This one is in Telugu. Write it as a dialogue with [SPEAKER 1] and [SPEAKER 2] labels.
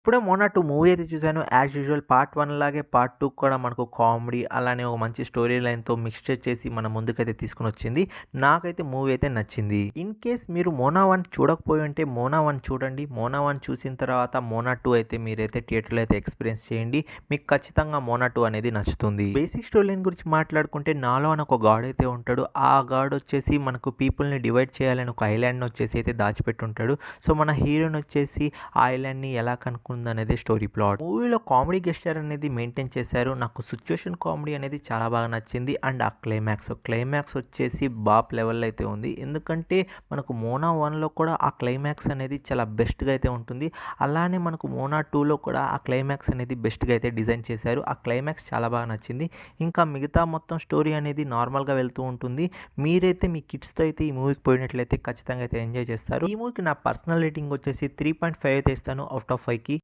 [SPEAKER 1] ఇప్పుడే 'మోనా 2' మూవీ అయితే చూసాను. యాజ్ యూజువల్ పార్ట్ 1 లాగే పార్ట్ 2 కూడా మనకు కామెడీ అలానే ఒక మంచి స్టోరీ లైన్‌తో మిక్స్చర్ చేసి మన ముందుకైతే తీసుకొనొచ్చింది. నాకైతే మూవీ అయితే నచ్చింది. ఇన్ కేస్ మీరు 'మోనా 1' చూడకపోయి ఉంటే 'మోనా 1' చూడండి. 'మోనా 1' చూసిన తర్వాత 'మోనా 2' అయితే మీరైతే థియేటర్‌లో అయితే ఎక్స్‌పీరియన్స్ చేయండి. మీకు ఖచ్చితంగా 'మోనా 2' అనేది నచ్చుతుంది. బేసిక్ స్టోరీ లైన్ గురించి మాట్లాడుకుంటే నాలో అని ఒక గాడ్ అయితే ఉంటాడు. ఆ గాడ్ వచ్చేసి మనకు పీపుల్‌ని డివైడ్ చేయాలని ఒక ఐలాండ్‌ని వచ్చేసి అయితే దాచిపెట్టుంటాడు. సో మన హీరోయిన్ వచ్చేసి ఆ ఐలాండ్‌ని ఎలా కనుక్కుందనేదే స్టోరీ ప్లాట్. మూవీలో కామెడీ గెస్చర్ అనేది మెయింటైన్ చేశారు. నాకు సిట్యుయేషన్ కామెడీ అనేది చాలా బాగా నచ్చింది. అండ్ ఆ క్లైమాక్స్ వచ్చేసి బాప్ లెవెల్‌లో అయితే ఉంది. ఎందుకంటే మనకు 'మోనా 1'లో కూడా ఆ క్లైమాక్స్ అనేది చాలా బెస్ట్‌గా అయితే ఉంటుంది. అలానే మనకు 'మోనా 2'లో కూడా ఆ క్లైమాక్స్ అనేది బెస్ట్‌గా అయితే డిజైన్ చేశారు. ఆ క్లైమాక్స్ చాలా బాగా నచ్చింది. ఇంకా మిగతా మొత్తం స్టోరీ అనేది నార్మల్‌గా వెళ్తూ ఉంటుంది. మీరైతే మీ కిడ్స్‌తో అయితే ఈ మూవీకి పోయినట్లయితే ఖచ్చితంగా అయితే ఎంజాయ్ చేస్తారు. ఈ మూవీకి నా పర్సనల్ రేటింగ్ వచ్చేసి 3.5 అయితే ఇస్తాను ఔట్ ఆఫ్ 5కి.